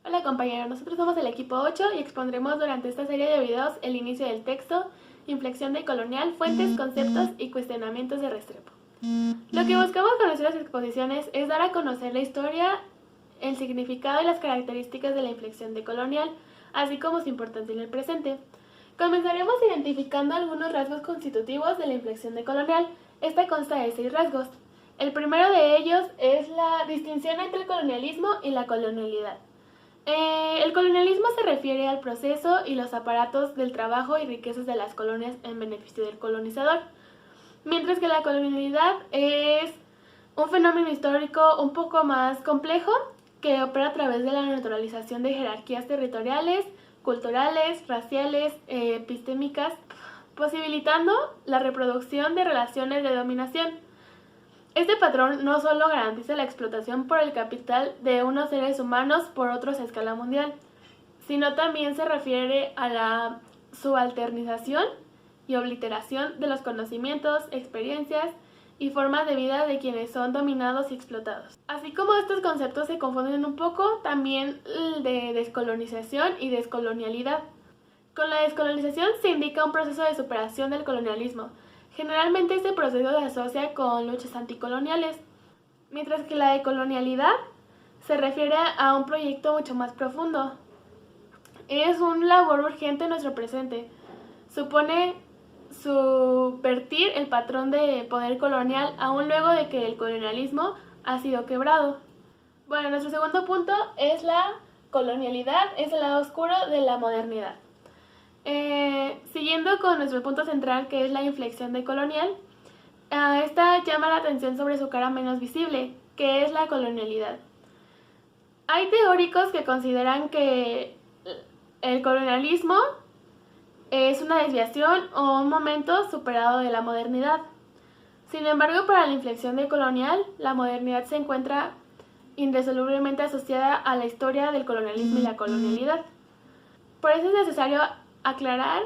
Hola compañeros, nosotros somos el equipo 8 y expondremos durante esta serie de videos el inicio del texto, inflexión decolonial, fuentes, conceptos y cuestionamientos de Restrepo. Lo que buscamos con nuestras exposiciones es dar a conocer la historia, el significado y las características de la inflexión decolonial, así como su importancia en el presente. Comenzaremos identificando algunos rasgos constitutivos de la inflexión decolonial. Esta consta de 6 rasgos. El primero de ellos es la distinción entre el colonialismo y la colonialidad. El colonialismo se refiere al proceso y los aparatos del trabajo y riquezas de las colonias en beneficio del colonizador, mientras que la colonialidad es un fenómeno histórico un poco más complejo que opera a través de la naturalización de jerarquías territoriales, culturales, raciales, epistémicas, posibilitando la reproducción de relaciones de dominación. Este patrón no solo garantiza la explotación por el capital de unos seres humanos por otros a escala mundial, sino también se refiere a la subalternización y obliteración de los conocimientos, experiencias y formas de vida de quienes son dominados y explotados. Así como estos conceptos se confunden un poco, también el de descolonización y descolonialidad. Con la descolonización se indica un proceso de superación del colonialismo. Generalmente este proceso se asocia con luchas anticoloniales, mientras que la decolonialidad se refiere a un proyecto mucho más profundo. Es un labor urgente en nuestro presente. Supone subvertir el patrón de poder colonial aún luego de que el colonialismo ha sido quebrado. Bueno, nuestro segundo punto es la colonialidad, es el lado oscuro de la modernidad. Siguiendo con nuestro punto central, que es la inflexión decolonial, esta llama la atención sobre su cara menos visible, que es la colonialidad. Hay teóricos que consideran que el colonialismo es una desviación o un momento superado de la modernidad. Sin embargo, para la inflexión decolonial, la modernidad se encuentra indisolublemente asociada a la historia del colonialismo y la colonialidad. Por eso es necesario aclarar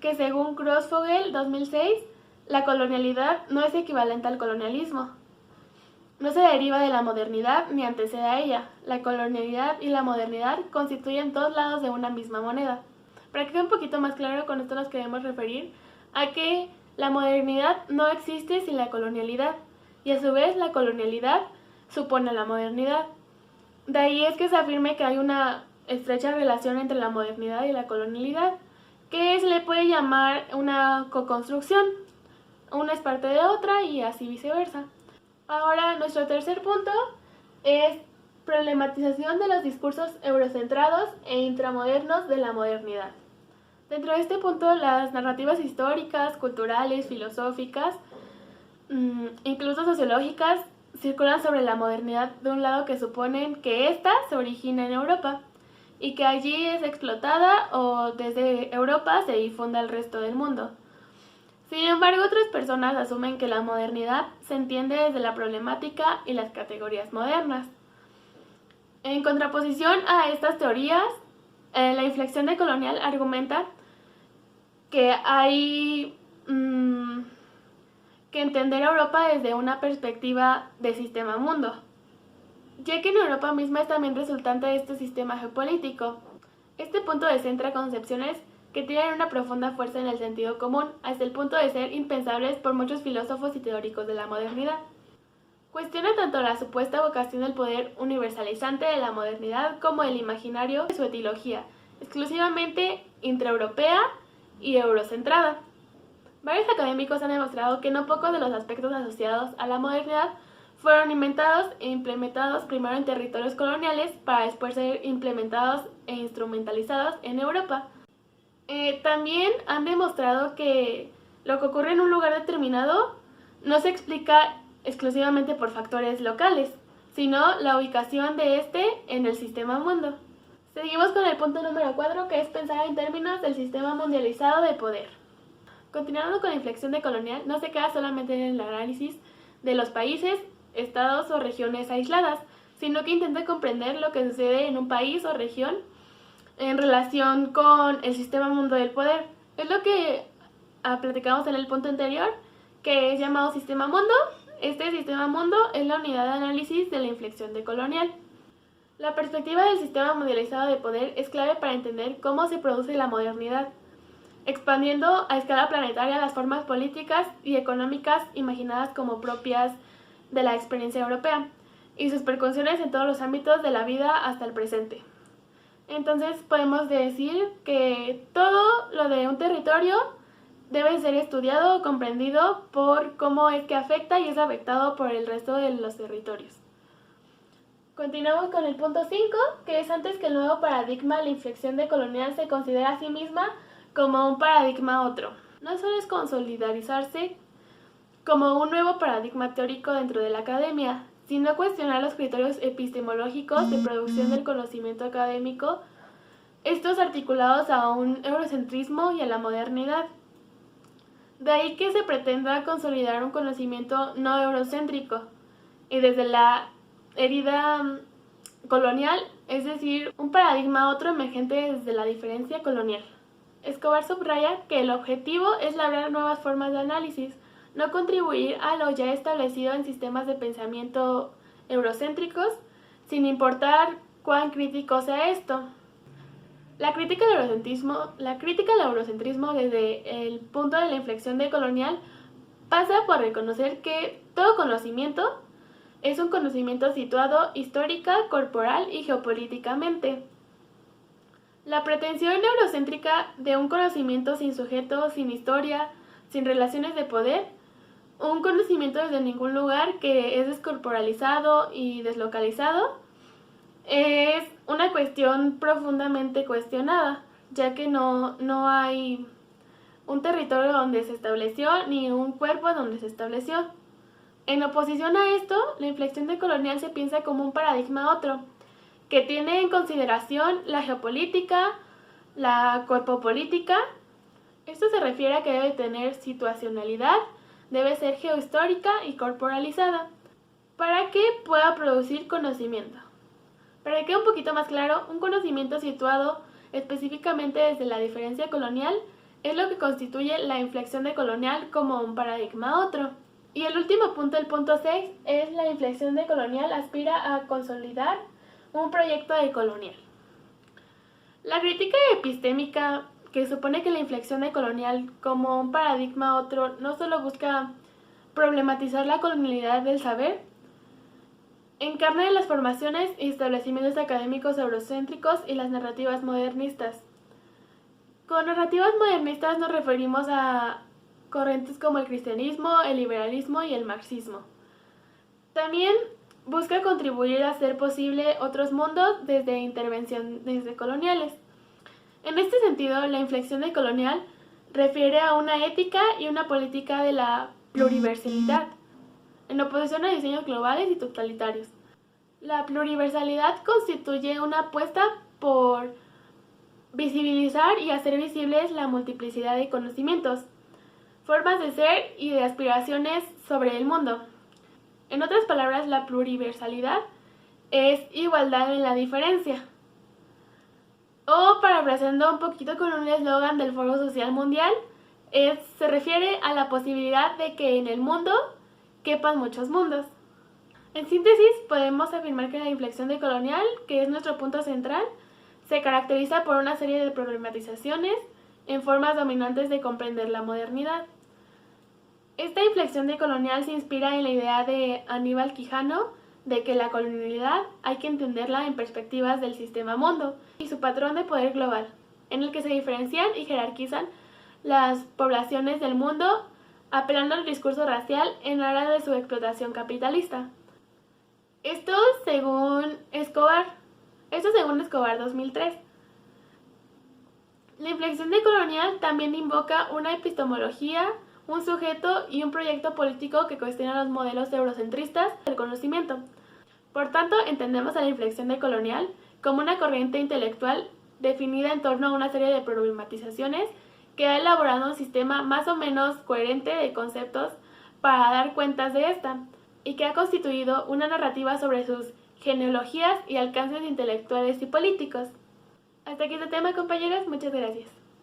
que según Grossfogel 2006, la colonialidad no es equivalente al colonialismo. No se deriva de la modernidad ni antecede a ella. La colonialidad y la modernidad constituyen dos lados de una misma moneda. Para que quede un poquito más claro, con esto nos queremos referir a que la modernidad no existe sin la colonialidad y a su vez la colonialidad supone la modernidad. De ahí es que se afirme que hay una estrecha relación entre la modernidad y la colonialidad, que se le puede llamar una co-construcción. Una es parte de otra y así viceversa. Ahora, nuestro tercer punto es problematización de los discursos eurocentrados e intramodernos de la modernidad. Dentro de este punto, las narrativas históricas, culturales, filosóficas, incluso sociológicas, circulan sobre la modernidad de un lado que suponen que ésta se origina en Europa y que allí es explotada o desde Europa se difunde al resto del mundo. Sin embargo, otras personas asumen que la modernidad se entiende desde la problemática y las categorías modernas. En contraposición a estas teorías, la inflexión decolonial argumenta que hay que entender a Europa desde una perspectiva de sistema mundo, ya que en Europa misma es también resultante de este sistema geopolítico. Este punto descentra concepciones que tienen una profunda fuerza en el sentido común, hasta el punto de ser impensables por muchos filósofos y teóricos de la modernidad. Cuestiona tanto la supuesta vocación del poder universalizante de la modernidad como el imaginario de su etiología, exclusivamente intraeuropea y eurocentrada. Varios académicos han demostrado que no pocos de los aspectos asociados a la modernidad fueron inventados e implementados primero en territorios coloniales para después ser implementados e instrumentalizados en Europa. También han demostrado que lo que ocurre en un lugar determinado no se explica exclusivamente por factores locales, sino la ubicación de este en el sistema mundo. Seguimos con el punto número 4, que es pensar en términos del sistema mundializado de poder. Continuando con la inflexión decolonial, no se queda solamente en el análisis de los países, estados o regiones aisladas, sino que intenta comprender lo que sucede en un país o región en relación con el sistema mundo del poder. Es lo que platicamos en el punto anterior, que es llamado sistema mundo. Este sistema mundo es la unidad de análisis de la inflexión decolonial. La perspectiva del sistema mundializado de poder es clave para entender cómo se produce la modernidad, expandiendo a escala planetaria las formas políticas y económicas imaginadas como propias de la experiencia europea y sus percusiones en todos los ámbitos de la vida hasta el presente. Entonces podemos decir que todo lo de un territorio debe ser estudiado o comprendido por cómo es que afecta y es afectado por el resto de los territorios. Continuamos con el punto 5, que es antes que el nuevo paradigma, la inflexión decolonial se considera a sí misma como un paradigma otro. No solo es consolidarizarse como un nuevo paradigma teórico dentro de la academia, sino cuestionar los criterios epistemológicos de producción del conocimiento académico, estos articulados a un eurocentrismo y a la modernidad. De ahí que se pretenda consolidar un conocimiento no eurocéntrico, y desde la herida colonial, es decir, un paradigma otro emergente desde la diferencia colonial. Escobar subraya que el objetivo es labrar nuevas formas de análisis, no contribuir a lo ya establecido en sistemas de pensamiento eurocéntricos, sin importar cuán crítico sea esto. La crítica al eurocentrismo desde el punto de la inflexión decolonial pasa por reconocer que todo conocimiento es un conocimiento situado histórica, corporal y geopolíticamente. La pretensión eurocéntrica de un conocimiento sin sujeto, sin historia, sin relaciones de poder, un conocimiento desde ningún lugar que es descorporalizado y deslocalizado, es una cuestión profundamente cuestionada, ya que no hay un territorio donde se estableció ni un cuerpo donde se estableció. En oposición a esto, la inflexión decolonial se piensa como un paradigma otro, que tiene en consideración la geopolítica, la corpopolítica. Esto se refiere a que debe tener situacionalidad, debe ser geohistórica y corporalizada, para que pueda producir conocimiento. Para que quede un poquito más claro, un conocimiento situado específicamente desde la diferencia colonial es lo que constituye la inflexión decolonial como un paradigma otro. Y el último punto, el punto 6, es la inflexión decolonial aspira a consolidar un proyecto decolonial. La crítica epistémica, que supone que la inflexión decolonial como un paradigma otro no solo busca problematizar la colonialidad del saber, encarna en las formaciones y establecimientos académicos eurocéntricos y las narrativas modernistas. Con narrativas modernistas nos referimos a corrientes como el cristianismo, el liberalismo y el marxismo. También busca contribuir a hacer posible otros mundos desde intervenciones decoloniales. En este sentido, la inflexión decolonial refiere a una ética y una política de la pluriversalidad, en oposición a diseños globales y totalitarios. La pluriversalidad constituye una apuesta por visibilizar y hacer visibles la multiplicidad de conocimientos, formas de ser y de aspiraciones sobre el mundo. En otras palabras, la pluriversalidad es igualdad en la diferencia. O parafraseando un poquito con un eslogan del Foro Social Mundial, se refiere a la posibilidad de que en el mundo quepan muchos mundos. En síntesis, podemos afirmar que la inflexión decolonial, que es nuestro punto central, se caracteriza por una serie de problematizaciones en formas dominantes de comprender la modernidad. Esta inflexión decolonial se inspira en la idea de Aníbal Quijano de que la colonialidad hay que entenderla en perspectivas del sistema mundo y su patrón de poder global, en el que se diferencian y jerarquizan las poblaciones del mundo, apelando al discurso racial en aras de su explotación capitalista. Esto según Escobar 2003. La inflexión decolonial también invoca una epistemología, un sujeto y un proyecto político que cuestionan los modelos eurocentristas del conocimiento. Por tanto, entendemos a la inflexión decolonial como una corriente intelectual definida en torno a una serie de problematizaciones que ha elaborado un sistema más o menos coherente de conceptos para dar cuentas de esta, y que ha constituido una narrativa sobre sus genealogías y alcances intelectuales y políticos. Hasta aquí este tema, compañeros. Muchas gracias.